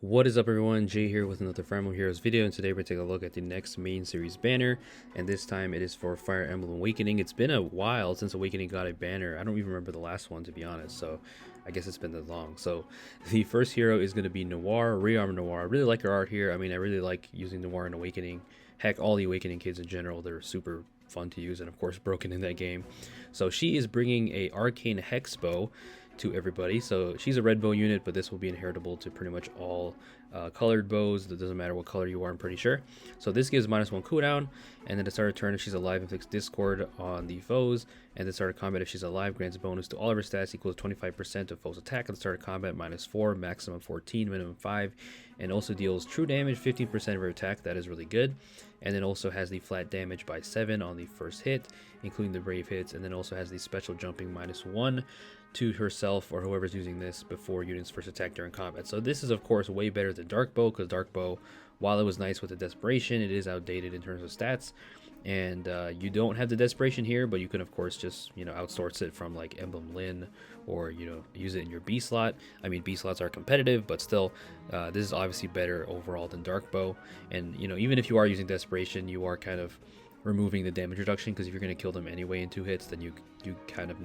What is up, everyone? Jay here with another Fire Emblem Heroes video, and today we're taking a look at the next main series banner, and this time it is for Fire Emblem Awakening. It's been a while since Awakening got a banner. I don't even remember the last one, to be honest, so I guess it's been that long. So the first hero is going to be Noire, Rearmed Noire. I really like her art here. I mean, I really like using Noire in Awakening. Heck, all the Awakening kids in general, they're super fun to use and of course broken in that game. So she is bringing a arcane hex bow to everybody. So she's a red bow unit, but this will be inheritable to pretty much all colored bows. It doesn't matter what color you are, I'm pretty sure. So this gives -1 cooldown, and then at the start of turn, if she's alive, inflicts discord on the foes, and at the start of combat, if she's alive, grants bonus to all of her stats equals 25% of foes attack at the start of combat, -4, maximum 14, minimum 5, and also deals true damage 15% of her attack. That is really good. And then also has the flat damage by 7 on the first hit, including the brave hits, and then also has the special jumping -1 to herself or whoever's using this before units first attack during combat. So this is of course way better than Dark Bow, because Dark Bow, while it was nice with the desperation, it is outdated in terms of stats, and you don't have the desperation here, but you can of course just outsource it from like Emblem Lin, or use it in your B slot. I mean, B slots are competitive, but still this is obviously better overall than Dark Bow. And even if you are using desperation, you are kind of removing the damage reduction, because if you're going to kill them anyway in 2 hits, then you kind of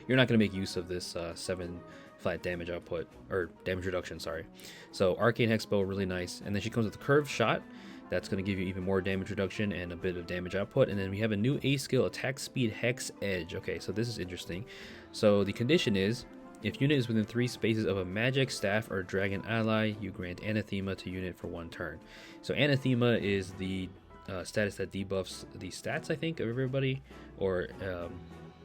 you're not going to make use of this 7 flat damage output, or damage reduction, sorry. So arcane hex bow, really nice. And then she comes with a curved shot that's going to give you even more damage reduction and a bit of damage output. And then we have a new A skill, attack speed hex edge. Okay, so this is interesting. So the condition is, if unit is within 3 spaces of a magic, staff, or dragon ally, you grant anathema to unit for 1 turn. So anathema is the status that debuffs the stats, I think, of everybody, or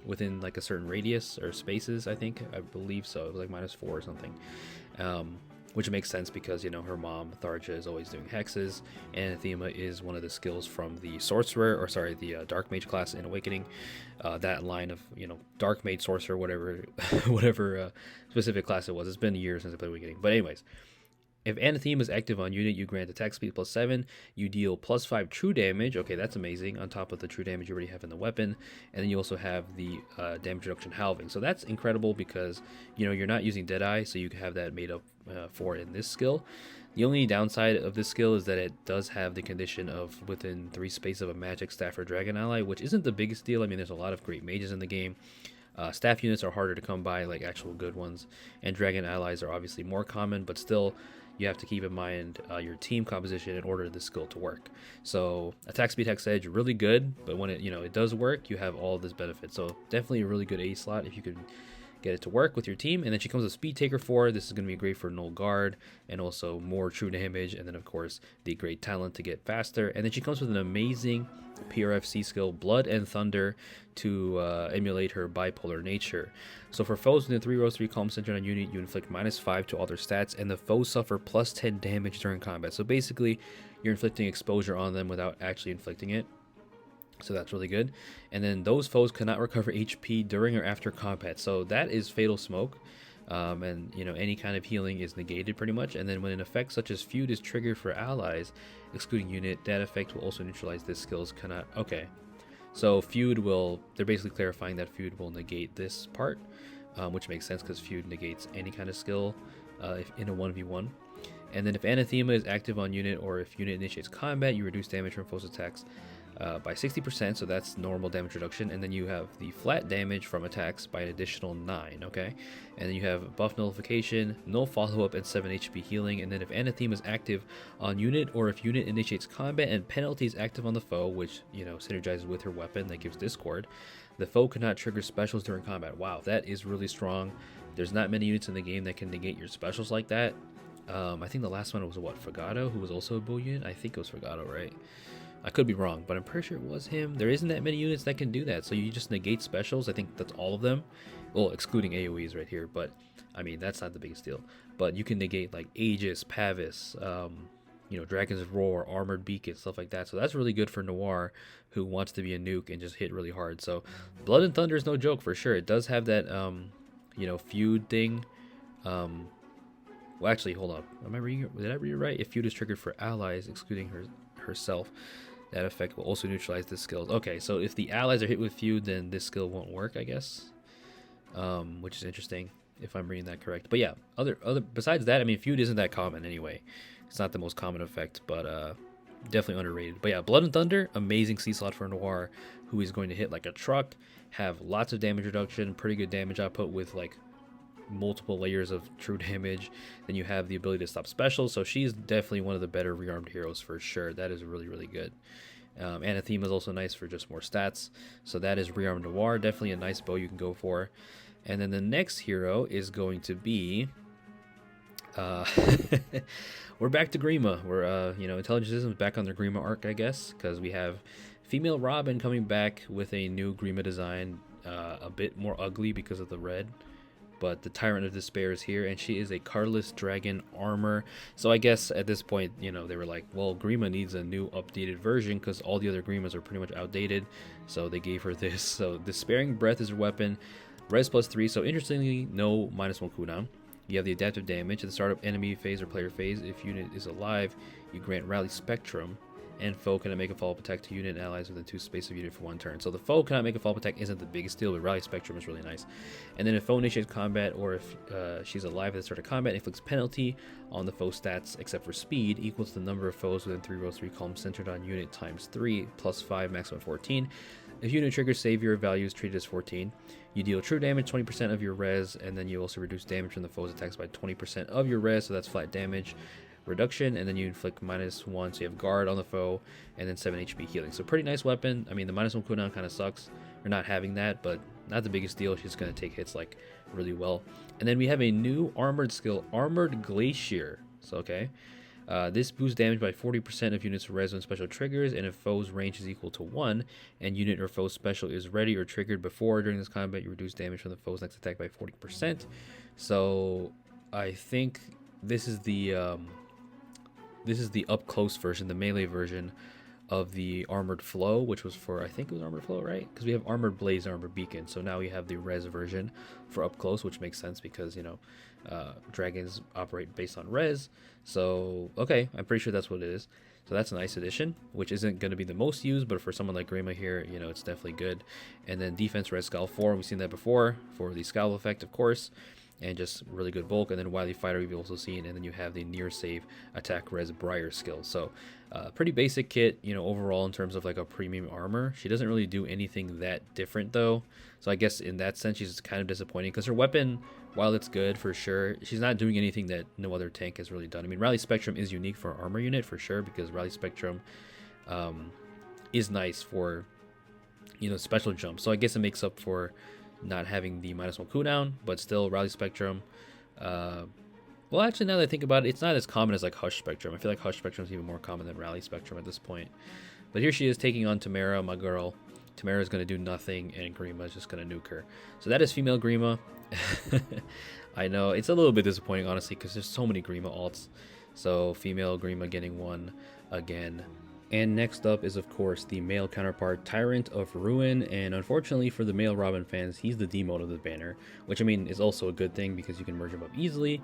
within like a certain radius or spaces. I believe so. It was like -4 or something, which makes sense because her mom Tharja is always doing hexes. Anathema is one of the skills from the sorcerer, or sorry, the dark mage class in Awakening. That line of dark mage, sorcerer, whatever whatever specific class it was. It's been years since I played Awakening, but anyways. If Anathema is active on unit, you grant attack speed +7, you deal +5 true damage. Okay, that's amazing, on top of the true damage you already have in the weapon. And then you also have the damage reduction halving. So that's incredible, because you're not using Deadeye, so you can have that made up for in this skill. The only downside of this skill is that it does have the condition of within 3 spaces of a magic, staff, or dragon ally, which isn't the biggest deal. I mean, there's a lot of great mages in the game. Staff units are harder to come by, like actual good ones, and dragon allies are obviously more common, but still you have to keep in mind your team composition in order for this skill to work. So attack speed hex edge, really good, but when it does work, you have all this benefit. So definitely a really good A slot if you could get it to work with your team. And then she comes with Speed Taker 4. This is going to be great for Null Guard, and also more true damage, and then of course the great talent to get faster. And then she comes with an amazing PRFC skill, Blood and Thunder, to emulate her bipolar nature. So for foes within 3 rows, 3 columns centered on unit, you inflict -5 to all their stats, and the foes suffer +10 damage during combat. So basically you're inflicting exposure on them without actually inflicting it. So that's really good. And then those foes cannot recover HP during or after combat. So that is Fatal Smoke. And any kind of healing is negated pretty much. And then when an effect such as Feud is triggered for allies, excluding unit, that effect will also neutralize this skill's cannot. Okay, so Feud they're basically clarifying that Feud will negate this part, which makes sense because Feud negates any kind of skill if in a 1v1. And then if Anathema is active on unit, or if unit initiates combat, you reduce damage from foes attacks by 60%, so that's normal damage reduction. And then you have the flat damage from attacks by an additional 9, okay? And then you have buff nullification, null follow-up, and 7 HP healing. And then if Anathema is active on unit, or if unit initiates combat and penalty is active on the foe, which synergizes with her weapon that gives discord, the foe cannot trigger specials during combat. Wow, that is really strong. There's not many units in the game that can negate your specials like that. I think the last one was Fregado, who was also a bow unit. I think it was Fregado, right? I could be wrong, but I'm pretty sure it was him. There isn't that many units that can do that, so you just negate specials. I think that's all of them. Well, excluding AoEs right here, but I mean, that's not the biggest deal. But you can negate like Aegis, Pavis, Dragon's Roar, Armored Beacon, stuff like that. So that's really good for Noire, who wants to be a nuke and just hit really hard. So Blood and Thunder is no joke for sure. It does have that, Feud thing. Well, actually, hold on. Did I read it right? If Feud is triggered for allies, excluding herself, that effect will also neutralize this skill. Okay, so if the allies are hit with Feud, then this skill won't work, I guess. Which is interesting. if I'm reading that correct. But yeah, other besides that, I mean, Feud isn't that common anyway. It's not the most common effect, but definitely underrated. But yeah, Blood and Thunder, amazing C slot for Noire, who is going to hit like a truck, have lots of damage reduction, pretty good damage output with like multiple layers of true damage. Then you have the ability to stop specials, so she's definitely one of the better rearmed heroes for sure. That is really, really good. Anathema is also nice for just more stats, so that is Rearmed Noire, definitely a nice bow you can go for. And then the next hero is going to be we're back to Grima. We're Intelligent Systems back on their Grima arc, I guess, because we have female Robin coming back with a new Grima design, a bit more ugly because of the red. But the Tyrant of Despair is here, and she is a cardless dragon armor. So I guess at this point, they were like, well, Grima needs a new updated version because all the other Grimas are pretty much outdated. So they gave her this. So Despairing Breath is her weapon. Res +3. So interestingly, no -1 cooldown. You have the adaptive damage. At the start of enemy phase or player phase, if unit is alive, you grant Rally Spectrum, and foe cannot make a follow-up attack to unit and allies within 2 space of unit for 1 turn. So the foe cannot make a follow-up attack isn't the biggest deal, but Rally Spectrum is really nice. And then if foe initiates combat, or if she's alive at the start of combat, inflicts penalty on the foe stats except for speed equal to the number of foes within 3 rows 3 columns centered on unit times 3 +5 maximum 14. If unit triggers savior value is treated as 14. You deal true damage 20% of your res, and then you also reduce damage from the foe's attacks by 20% of your res, so that's flat damage reduction, and then you inflict -1, so you have guard on the foe, and then 7 HP healing. So pretty nice weapon. I mean, the -1 cooldown kind of sucks for not having that, but not the biggest deal. She's going to take hits like really well. And then we have a new armored skill, Armored Glacier. So okay, this boosts damage by 40% of units' res when special triggers, and if foe's range is equal to 1, and unit or foe's special is ready or triggered before during this combat, you reduce damage from the foe's next attack by 40%. So I think this is the up close version, the melee version of the Armored Flow, which was for, I think it was Armored Flow, right? Because we have Armored Blaze, Armored Beacon. So now we have the res version for up close, which makes sense because, dragons operate based on res. So, okay, I'm pretty sure that's what it is. So that's a nice addition, which isn't going to be the most used, but for someone like Grima here, it's definitely good. And then defense res Scowl 4, we've seen that before for the Scowl effect, of course. And just really good bulk. And then Wily Fighter we've also seen, and then you have the near save attack res Briar skill. So pretty basic kit, overall in terms of like a premium armor. She doesn't really do anything that different though, so I guess in that sense she's kind of disappointing because her weapon, while it's good for sure, she's not doing anything that no other tank has really done. I mean, Rally Spectrum is unique for armor unit for sure, because Rally Spectrum is nice for special jump, so I guess it makes up for not having the -1 cooldown, but still Rally Spectrum. Well, actually, now that I think about it, it's not as common as like Hush Spectrum. I feel like Hush Spectrum is even more common than Rally Spectrum at this point. But here she is taking on Tamara, my girl. Tamara is going to do nothing, and Grima is just going to nuke her. So that is female Grima. I know, it's a little bit disappointing, honestly, because there's so many Grima alts. So female Grima getting one again. And next up is, of course, the male counterpart, Tyrant of Ruin. And unfortunately for the male Robin fans, he's the demote of the banner, which, I mean, is also a good thing because you can merge him up easily.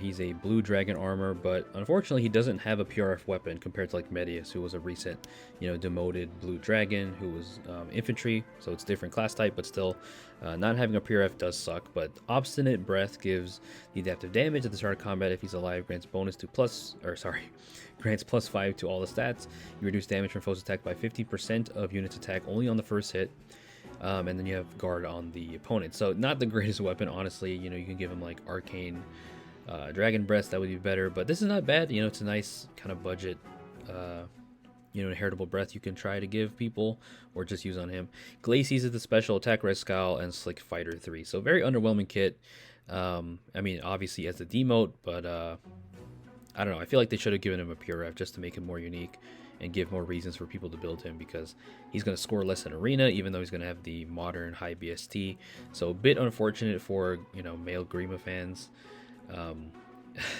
He's a blue dragon armor, but unfortunately he doesn't have a PRF weapon compared to like Medius, who was a recent, demoted blue dragon who was infantry. So it's different class type, but still not having a PRF does suck. But Obstinate Breath gives the adaptive damage at the start of combat. If he's alive, grants grants +5 to all the stats. You reduce damage from foe's attack by 50% of unit's attack only on the first hit. And then you have guard on the opponent. So not the greatest weapon, honestly. You can give him like Arcane Dragon Breath, that would be better, but this is not bad. It's a nice kind of budget inheritable breath you can try to give people or just use on him. Glacies is the special attack res Scowl, and Slick Fighter 3. So very underwhelming kit. I mean, obviously as the demote, but I don't know, I feel like they should have given him a PRF just to make him more unique and give more reasons for people to build him, because he's going to score less in arena, even though he's going to have the modern high BST. So a bit unfortunate for male Grima fans.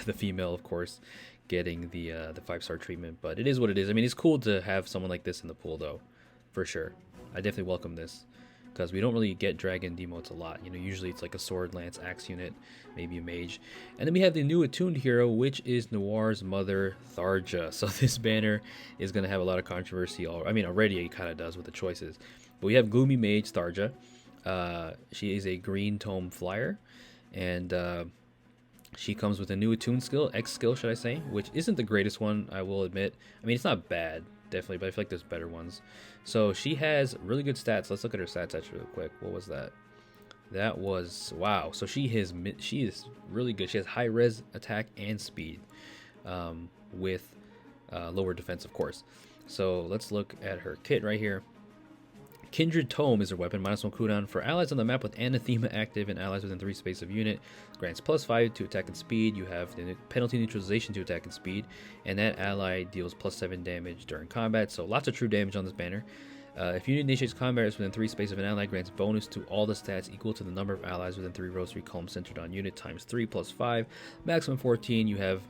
The female, of course, getting the 5-star treatment, but it is what it is. I mean, it's cool to have someone like this in the pool, though, for sure. I definitely welcome this because we don't really get dragon demotes a lot. Usually it's like a sword, lance, axe unit, maybe a mage. And then we have the new attuned hero, which is Noire's mother, Tharja. So this banner is going to have a lot of controversy. Already it kind of does with the choices. But we have Gloomy Mage Tharja. She is a green tome flyer. and she comes with a new Attuned skill, X skill, should I say, which isn't the greatest one, I will admit. I mean, it's not bad, definitely, but I feel like there's better ones. So she has really good stats. Let's look at her stats actually real quick. What was that? That was, wow. So she is really good. She has high res attack and speed, with lower defense, of course. So let's look at her kit right here. Kindred Tome is her weapon, -1 cooldown for allies on the map with Anathema active and allies within 3 space of unit. Grants +5 to attack and speed. You have the penalty neutralization to attack and speed, and that ally deals +7 damage during combat. So lots of true damage on this banner. If unit initiates combat within 3 space of an ally, grants bonus to all the stats equal to the number of allies within 3 rows, 3 columns centered on unit times 3 +5, maximum 14. You have,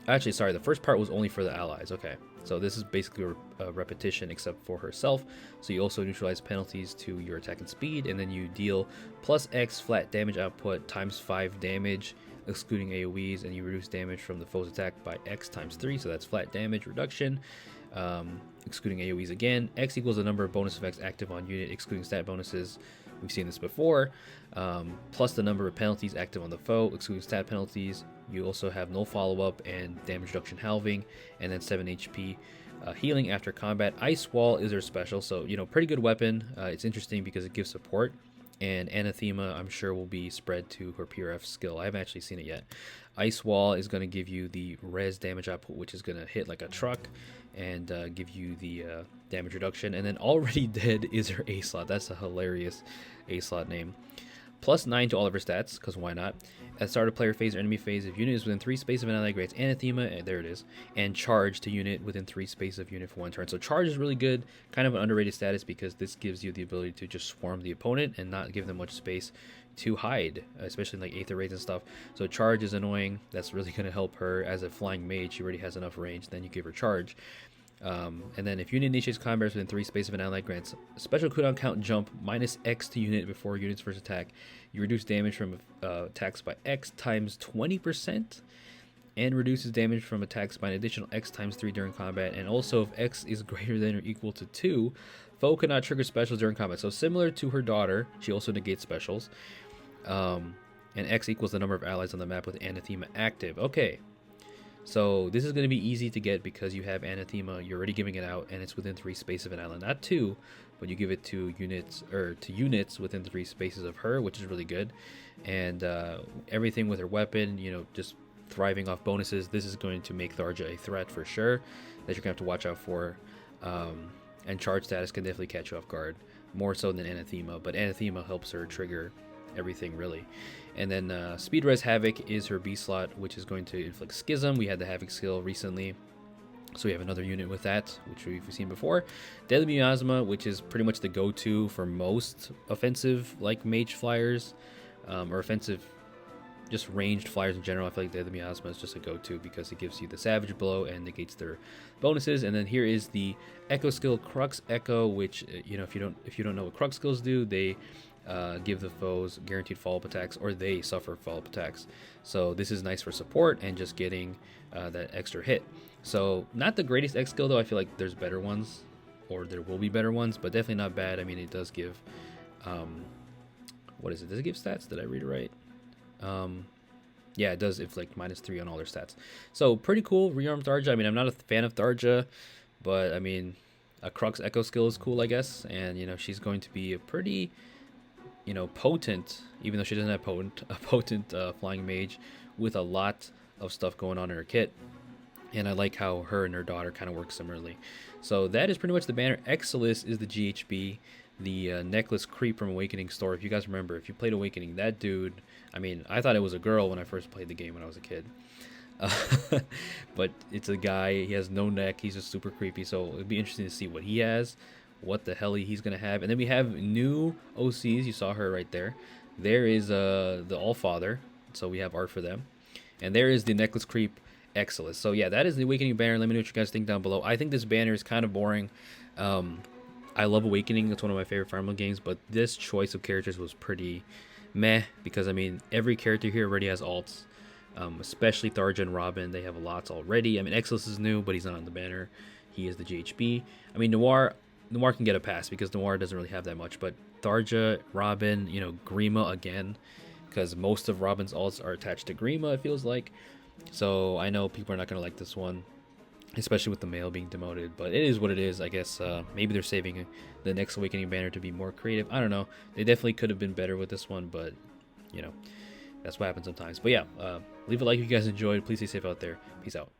actually, sorry, the first part was only for the allies. Okay. So this is basically a repetition except for herself. So you also neutralize penalties to your attack and speed, and then you deal +X flat damage output times 5 damage, excluding AoEs, and you reduce damage from the foe's attack by X times 3. So that's flat damage reduction, excluding AoEs again. X equals the number of bonus effects active on unit, excluding stat bonuses. We've seen this before. Plus the number of penalties active on the foe, excluding stat penalties. You also have no follow-up and damage reduction halving, and then 7 HP healing after combat. Ice Wall is her special, so, you know, pretty good weapon. It's interesting because it gives support, and Anathema, I'm sure, will be spread to her PRF skill. I haven't actually seen it yet. Ice Wall is going to give you the res damage output, which is going to hit like a truck, and give you the damage reduction. And then Already Dead is her A slot. That's a hilarious A slot name. +9 to all of her stats, because why not? At start of player phase or enemy phase, if unit is within 3 space of an ally, grants Anathema, and there it is, and Charge to unit within 3 space of unit for 1 turn. So Charge is really good, kind of an underrated status, because this gives you the ability to just swarm the opponent and not give them much space to hide, especially in like Aether Raids and stuff. So Charge is annoying. That's really going to help her as a flying mage. She already has enough range. Then you give her Charge. And then if unit initiates combat within 3 space of an ally, grants special cooldown count jump -X to unit before unit's first attack. You reduce damage from attacks by X times 20%, and reduces damage from attacks by an additional X times 3 during combat. And also, if X is greater than or equal to 2, foe cannot trigger specials during combat. So similar to her daughter, she also negates specials. And X equals the number of allies on the map with Anathema active. Okay. So this is going to be easy to get because you have Anathema, you're already giving it out, and it's within 3 spaces of an ally, not 2, but you give it to units, or to units within 3 spaces of her, which is really good. And everything with her weapon, you know, just thriving off bonuses. This is going to make Tharja a threat for sure that you're going to have to watch out for. And Charge status can definitely catch you off guard, more so than Anathema, but Anathema helps her trigger everything really. And then Speed Res Havoc is her B slot, which is going to inflict Schism. We had the Havoc skill recently, so we have another unit with that, which we've seen before. Deadly Miasma, which is pretty much the go-to for most offensive like mage flyers, or offensive just ranged flyers in general. I feel like Deadly Miasma is just a go-to because it gives you the Savage Blow and negates their bonuses. And then here is the Echo skill, Crux Echo, which, you know, if you don't know what Crux skills do, they give the foes guaranteed follow-up attacks, or they suffer follow-up attacks. So this is nice for support and just getting that extra hit. So not the greatest X skill though. I feel like there's better ones, or there will be better ones, but definitely not bad. I mean, it does give what is it? Does it give stats? Did I read it right? Yeah, it does inflict -3 on all their stats. So pretty cool. Rearmed Tharja. I mean, I'm not a fan of Tharja, but I mean, a Crux Echo skill is cool, I guess. And you know, she's going to be a pretty, you know, potent, even though she doesn't have a potent flying mage with a lot of stuff going on in her kit. And I like how her and her daughter kind of work similarly. So that is pretty much the banner. Exilis is the GHB, the necklace creep from Awakening store. If you guys remember, if you played Awakening, that dude, I mean, I thought it was a girl when I first played the game when I was a kid. But it's a guy. He has no neck. He's just super creepy. So it'd be interesting to see what he has, what the hell he's going to have. And then we have new OCs. You saw her right there. There is the Allfather. So we have art for them. And there is the necklace creep Exilis. So yeah, that is the Awakening banner. Let me know what you guys think down below. I think this banner is kind of boring. I love Awakening. It's one of my favorite Fire Emblem games, but this choice of characters was pretty meh, because I mean, every character here already has alts, especially Tharja and Robin. They have lots already. I mean, Exilis is new, but he's not on the banner. He is the GHB. I mean, Noire can get a pass because Noire doesn't really have that much, but Tharja, Robin, you know, Grima again, because most of Robin's alts are attached to Grima, it feels like. So I know people are not going to like this one, especially with the male being demoted, but it is what it is. I guess maybe they're saving the next Awakening banner to be more creative. I don't know. They definitely could have been better with this one, but you know, that's what happens sometimes. But yeah, leave a like if you guys enjoyed. Please stay safe out there. Peace out.